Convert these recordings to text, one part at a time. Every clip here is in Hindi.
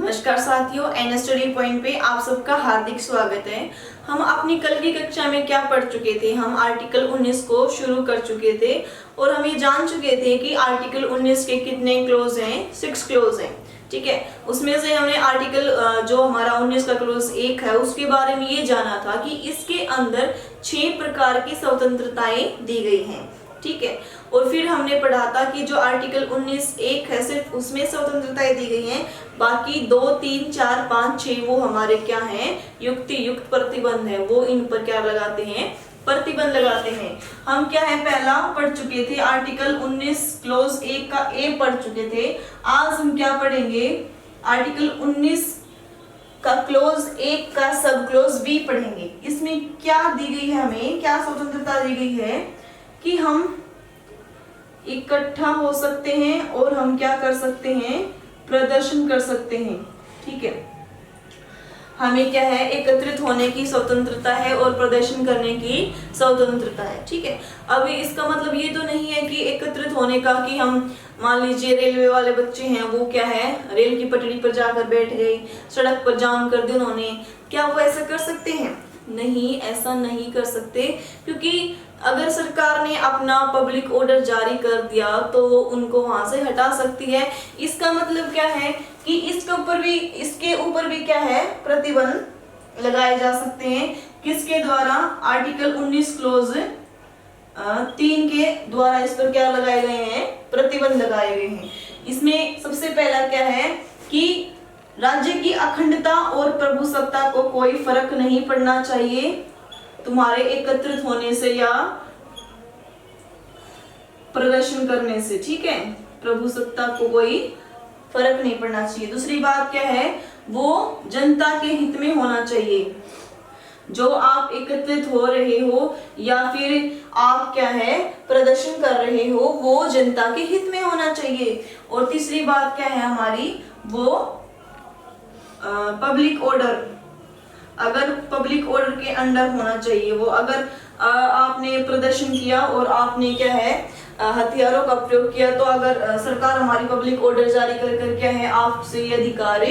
नमस्कार साथियों, एन स्टडी पॉइंट पे आप सबका हार्दिक स्वागत है। हम अपनी कल की कक्षा में क्या पढ़ चुके थे? हम आर्टिकल 19 को शुरू कर चुके थे और हम ये जान चुके थे कि आर्टिकल 19 के कितने क्लोज हैं, 6 क्लोज हैं। ठीक है, उसमें से हमने आर्टिकल जो हमारा 19 का क्लोज 1 है उसके बारे में ये जाना था कि इसके अंदर 6 प्रकार की स्वतंत्रताएं दी गई हैं। ठीक है, और फिर हमने पढ़ा था कि जो आर्टिकल 19(1) है सिर्फ उसमें स्वतंत्रताएं दी गई हैं, बाकी 2, 3, 4, 5, 6 वो हमारे क्या हैं, युक्ति युक्त प्रतिबंध है, वो इन पर क्या लगाते हैं, प्रतिबंध लगाते हैं। हम क्या है पहला पढ़ चुके थे, आर्टिकल 19 क्लोज 1 का ए पढ़ चुके थे। आज हम क्या पढ़ेंगे, आर्टिकल 19 का क्लोज 1 का सब क्लोज बी पढ़ेंगे। इसमें क्या दी गई है, हमें क्या स्वतंत्रता दी गई है कि हम इकट्ठा हो सकते हैं और हम क्या कर सकते हैं, प्रदर्शन कर सकते हैं। ठीक है, हमें क्या है, एकत्रित होने की स्वतंत्रता है और प्रदर्शन करने की स्वतंत्रता है। ठीक है, अभी इसका मतलब ये तो नहीं है कि एकत्रित होने का कि हम मान लीजिए रेलवे वाले बच्चे हैं, वो क्या है रेल की पटरी पर जाकर बैठ गए, सड़क पर जाम कर दिया उन्होंने, क्या वो ऐसा कर सकते हैं? नहीं, ऐसा नहीं कर सकते, क्योंकि अगर सरकार ने अपना पब्लिक ऑर्डर जारी कर दिया तो वो उनको वहां से हटा सकती है। इसका मतलब क्या है कि इसके ऊपर भी क्या है, प्रतिबंध लगाए जा सकते हैं। किसके द्वारा? आर्टिकल 19 क्लोज 3 के द्वारा इस पर क्या लगाए गए हैं, प्रतिबंध लगाए गए हैं। इसमें सबसे पहला क्या है कि राज्य की अखंडता और प्रभुसत्ता को कोई फर्क नहीं पड़ना चाहिए तुम्हारे एकत्रित होने से या प्रदर्शन करने से। ठीक है, प्रभुसत्ता को कोई फर्क नहीं पड़ना चाहिए। दूसरी बात क्या है, वो जनता के हित में होना चाहिए। जो आप एकत्रित हो रहे हो या फिर आप क्या है प्रदर्शन कर रहे हो, वो जनता के हित में होना चाहिए। और तीसरी बात क्या है हमारी, वो पब्लिक ऑर्डर, अगर पब्लिक ऑर्डर के अंडर होना चाहिए। वो अगर आपने प्रदर्शन किया और आपने क्या है हथियारों का प्रयोग किया, तो अगर सरकार हमारी पब्लिक ऑर्डर जारी कर क्या है आपसे ये अधिकार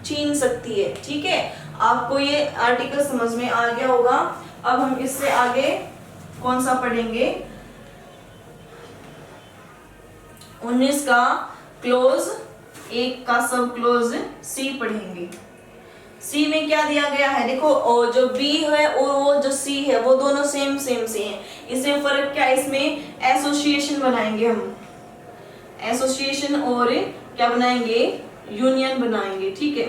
छीन सकती है। ठीक है, आपको ये आर्टिकल समझ में आ गया होगा। अब हम इससे आगे कौन सा पढ़ेंगे, 19 का क्लोज 1 का सब क्लोज सी पढ़ेंगे। सी में क्या दिया गया है, देखो जो बी है और वो जो सी है वो दोनों सेम से हैं। इसमें फर्क क्या है, इसमें एसोसिएशन बनाएंगे हम, एसोसिएशन और क्या बनाएंगे, यूनियन बनाएंगे। ठीक है,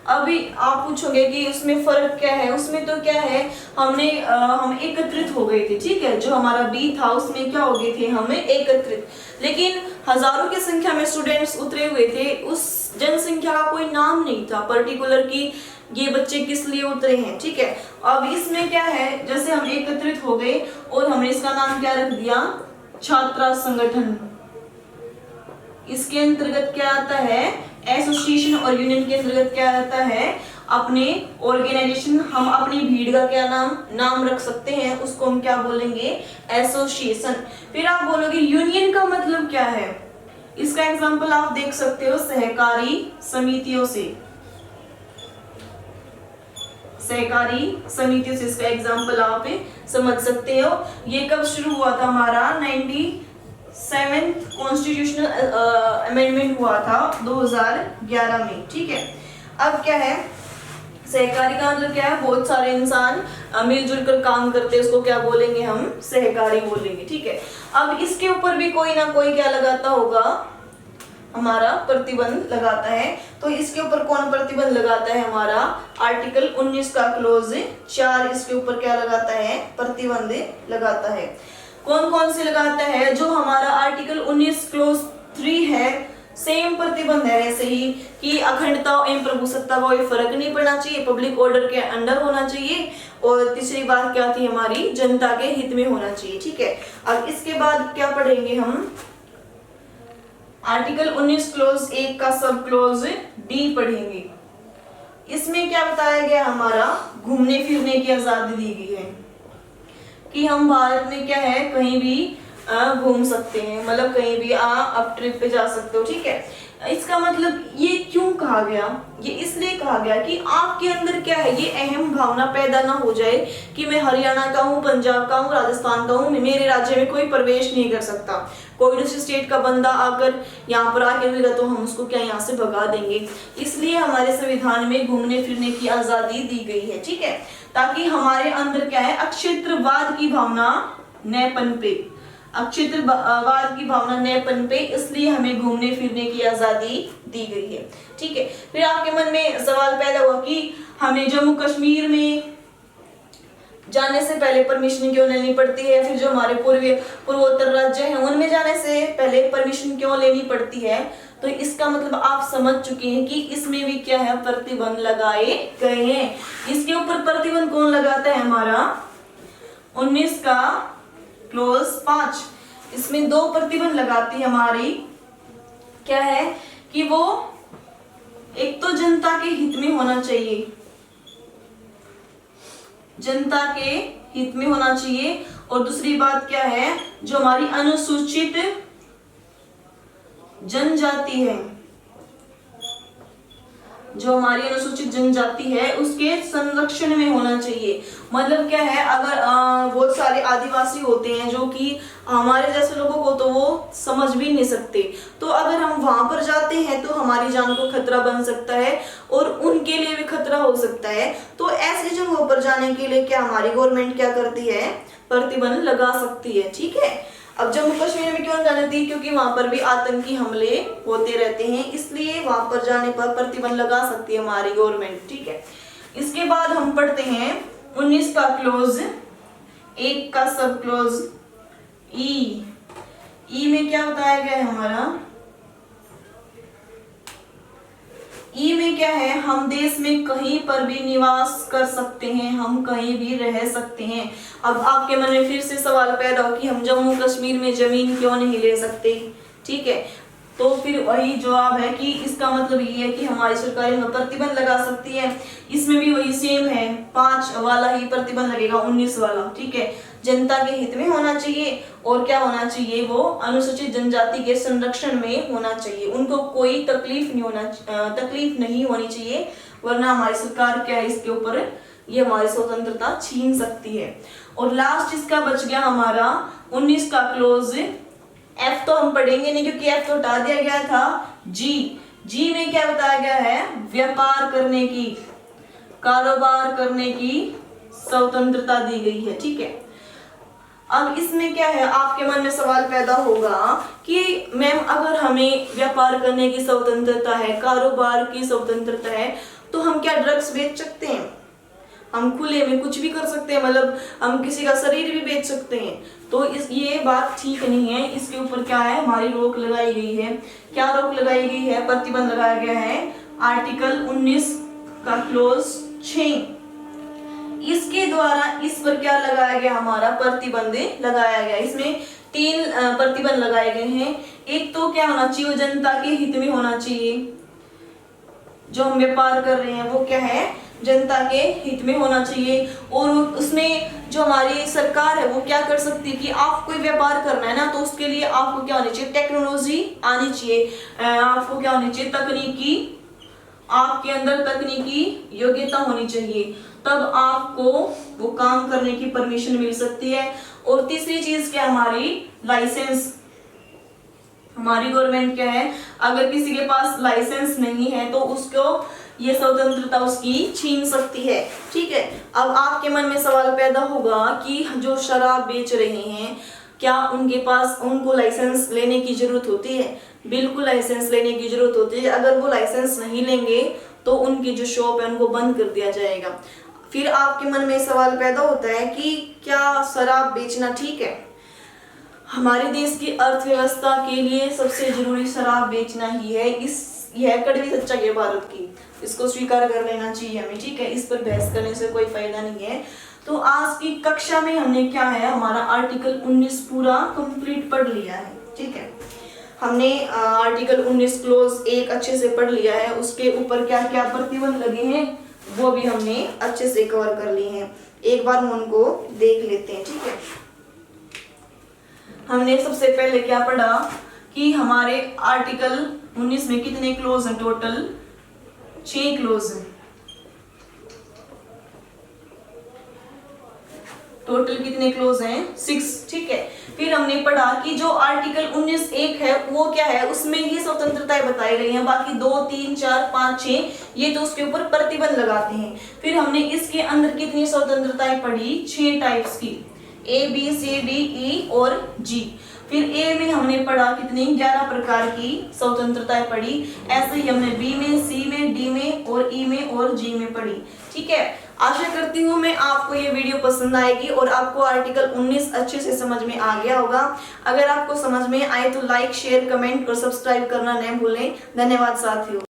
अभी आप पूछोगे कि उसमें फर्क क्या है, उसमें तो क्या है हम एकत्रित हो गए थे। ठीक है, जो हमारा बी था उसमें क्या हो गए थे, हमें एकत्रित, लेकिन हजारों की संख्या में स्टूडेंट्स उतरे हुए थे, उस जनसंख्या का कोई नाम नहीं था पर्टिकुलर की ये बच्चे किस लिए उतरे हैं। ठीक है, अब इसमें क्या है, जैसे हम एकत्रित हो गए और हमने इसका नाम क्या रख दिया, छात्र संगठन। इसके अंतर्गत क्या आता है, एसोसिएशन और यूनियन के अंतर्गत क्या आता है, अपने ऑर्गेनाइजेशन, हम अपनी भीड़ का क्या नाम रख सकते हैं, उसको हम क्या बोलेंगे, एसोसिएशन। फिर आप बोलोगे यूनियन का मतलब क्या है, इसका एग्जांपल आप देख सकते हो सहकारी समितियों से, सहकारी समितियों से इसका एग्जांपल आप समझ सकते हो। ये कब शुरू हुआ था, हमारा 97th कॉन्स्टिट्यूशनल अमेंडमेंट हुआ था 2011 में। ठीक है, अब क्या है, सहकारी का मतलब क्या है, बहुत सारे इंसान मिलजुल कर काम करते हैं, उसको क्या बोलेंगे, हम सहकारी बोलेंगे। ठीक है, अब इसके ऊपर भी कोई ना कोई क्या लगाता होगा, हमारा प्रतिबंध लगाता है। तो इसके ऊपर कौन प्रतिबंध लगाता है, हमारा आर्टिकल 19 का क्लोज 4 इसके ऊपर क्या लगाता है, प्रतिबंध लगाता है। कौन कौन से लगाता है, जो हमारा आर्टिकल 19 क्लोज 3 है, सेम प्रतिबंध है वैसे ही कि अखंडता एवं प्रभुसत्ता का कोई फर्क नहीं पड़ना चाहिए, पब्लिक ऑर्डर के अंडर होना चाहिए, और तीसरी बात क्या थी हमारी, जनता के हित में होना चाहिए। ठीक है, अब इसके बाद क्या पढ़ेंगे हम, आर्टिकल 19 क्लोज 1 का सब क्लोज डी पढ़ेंगे। इसमें क्या बताया गया, हमारा घूमने फिरने की आजादी दी गई है कि हम भारत में क्या है कहीं भी घूम सकते हैं, मतलब कहीं भी आप ट्रिप पे जा सकते हो। ठीक है, इसका मतलब ये क्यों कहा कहा गया? ये इसलिए कहा गया कि आपके अंदर क्या है, ये अहम भावना पैदा ना हो जाए कि मैं हरियाणा का हूँ, पंजाब का हूँ, राजस्थान का हूँ, मेरे राज्य में कोई प्रवेश नहीं कर सकता। कोई दूसरी स्टेट का बंदा आकर यहाँ पर आके रहेगा तो हम उसको क्या यहाँ से भगा देंगे। इसलिए हमारे संविधान में घूमने फिरने की आजादी दी गई है, ठीक है, ताकि हमारे अंदर क्या है, अक्षेत्रवाद की भावना न पनपे, अक्षेत्रवाद की भावना न पनपे, इसलिए हमें घूमने फिरने की आजादी दी गई है, ठीक है। फिर आपके मन में सवाल पैदा हुआ कि हमें जम्मू कश्मीर में जाने से पहले परमिशन क्यों लेनी पड़ती है, फिर जो हमारे पूर्वोत्तर राज्य हैं उनमें जाने से पहले परमिशन क्यों लेनी पड़ती है। तो इसका मतलब आप समझ चुके हैं कि इसमें भी क्या है, प्रतिबंध लगाए गए हैं। इसके ऊपर प्रतिबंध कौन लगाता है, हमारा 19 का क्लोज 5, इसमें 2 प्रतिबंध लगाती है हमारी, क्या है कि वो एक तो जनता के हित में होना चाहिए, जनता के हित में होना चाहिए, और दूसरी बात क्या है, जो हमारी अनुसूचित जनजाति है, जो हमारी अनुसूचित जनजाति है उसके संरक्षण में होना चाहिए। मतलब क्या है, अगर बहुत सारे आदिवासी होते हैं जो कि हमारे जैसे लोगों को तो वो समझ भी नहीं सकते, तो अगर हम वहां पर जाते हैं तो हमारी जान को खतरा बन सकता है और उनके लिए भी खतरा हो सकता है। तो ऐसी जगहों पर जाने के लिए क्या हमारी गवर्नमेंट क्या करती है, प्रतिबंध लगा सकती है, ठीक है। अब जम्मू कश्मीर में क्यों जाने दी, क्योंकि वहां पर भी आतंकी हमले होते रहते हैं, इसलिए वहां पर जाने पर प्रतिबंध लगा सकती है हमारी गवर्नमेंट, ठीक है। इसके बाद हम पढ़ते हैं 19 का क्लोज 1 का सब क्लोज ई में क्या बताया गया है हमारा, ई में क्या है, हम देश में कहीं पर भी निवास कर सकते हैं, हम कहीं भी रह सकते हैं। अब आपके मन में फिर से सवाल पैदा हो कि हम जम्मू कश्मीर में जमीन क्यों नहीं ले सकते, ठीक है। तो फिर वही जवाब है कि इसका मतलब ये है कि हमारी सरकार इनमें प्रतिबंध लगा सकती है। इसमें भी वही सेम है, 5 वाला ही प्रतिबंध लगेगा, 19 वाला, ठीक है। जनता के हित में होना चाहिए और क्या होना चाहिए, वो अनुसूचित जनजाति के संरक्षण में होना चाहिए, उनको कोई तकलीफ नहीं होनी चाहिए, वरना हमारी सरकार क्या है, इसके ऊपर ये हमारी स्वतंत्रता छीन सकती है। और लास्ट इसका बच गया हमारा 19 का क्लोज एफ, तो हम पढ़ेंगे नहीं क्योंकि एफ तो हटा दिया गया था। जी में क्या बताया गया है, व्यापार करने की, कारोबार करने की स्वतंत्रता दी गई है, ठीक है। अब इसमें क्या है, आपके मन में सवाल पैदा होगा कि मैम अगर हमें व्यापार करने की स्वतंत्रता है, कारोबार की स्वतंत्रता है, तो हम क्या ड्रग्स बेच सकते हैं, हम खुले में कुछ भी कर सकते हैं, मतलब हम किसी का शरीर भी बेच सकते हैं। तो ये बात ठीक नहीं है, इसके ऊपर क्या है, हमारी रोक लगाई गई है। क्या रोक लगाई गई है, प्रतिबंध लगाया गया है आर्टिकल 19 का क्लोज 6, इसके द्वारा इस पर क्या लगाया गया, हमारा प्रतिबंध लगाया गया। इसमें 3 प्रतिबंध लगाए गए हैं। एक तो क्या होना चाहिए, जनता के हित में होना चाहिए, जो हम व्यापार कर रहे हैं वो क्या है, जनता के हित में होना चाहिए। और उसमें जो हमारी सरकार है वो क्या कर सकती है कि आप कोई व्यापार करना है ना, तो उसके लिए आपको क्या होनी चाहिए, टेक्नोलॉजी आनी चाहिए, आपको क्या होनी चाहिए, तकनीकी, आपके अंदर तकनीकी योग्यता होनी चाहिए, तब आपको वो काम करने की परमिशन मिल सकती है। और तीसरी चीज क्या, हमारी लाइसेंस, हमारी गवर्नमेंट क्या है, अगर किसी के पास लाइसेंस नहीं है तो उसको ये स्वतंत्रता उसकी छीन सकती है, ठीक है। अब आपके मन में सवाल पैदा होगा कि जो शराब बेच रहे हैं क्या उनके पास, उनको लाइसेंस लेने की जरूरत होती है? बिल्कुल लाइसेंस लेने की जरूरत होती है। अगर वो लाइसेंस नहीं लेंगे तो उनकी जो शॉप है उनको बंद कर दिया जाएगा। फिर आपके मन में सवाल पैदा होता है कि क्या शराब बेचना ठीक है? हमारे देश की अर्थव्यवस्था के लिए सबसे जरूरी शराब बेचना ही है। यह कड़वी सच्चाई है भारत की, इसको स्वीकार कर लेना चाहिए हमें, ठीक है। इस पर बहस करने से कोई फायदा नहीं है। तो आज की कक्षा में हमने क्या है, हमारा आर्टिकल 19 पूरा कंप्लीट पढ़ लिया है, ठीक है। हमने आर्टिकल 19 क्लोज 1 अच्छे से पढ़ लिया है, उसके ऊपर क्या क्या प्रतिबंध लगे हैं वो भी हमने अच्छे से कवर कर लिए हैं। एक बार हम उनको देख लेते हैं, ठीक है। हमने सबसे पहले क्या पढ़ा कि हमारे आर्टिकल 19 में कितने क्लोज हैं टोटल, 6 क्लोज हैं। टोटल कितने क्लोज हैं? 6। ठीक है, फिर हमने पढ़ा कि जो आर्टिकल 19(1) है वो क्या है, उसमें ये स्वतंत्रताएं बताई गई हैं, बाकी 2, 3, 4, 5, 6 ये तो उसके ऊपर प्रतिबंध लगाते हैं। फिर हमने इसके अंदर कितनी स्वतंत्रताएं पढ़ी? 6 टाइप्स की, A, B, C, D, E और G। फिर ए में हमने पढ़ा कितनी? 11 प्रकार की स्वतंत्रताएं पढ़ी। ऐसे ही हमने बी में, सी में, डी में और ई में और जी में पढ़ी। ठीक है, आशा करती हूँ मैं आपको ये वीडियो पसंद आएगी और आपको आर्टिकल 19 अच्छे से समझ में आ गया होगा। अगर आपको समझ में आए तो लाइक, शेयर, कमेंट और सब्सक्राइब करना न भूलें। धन्यवाद साथियों।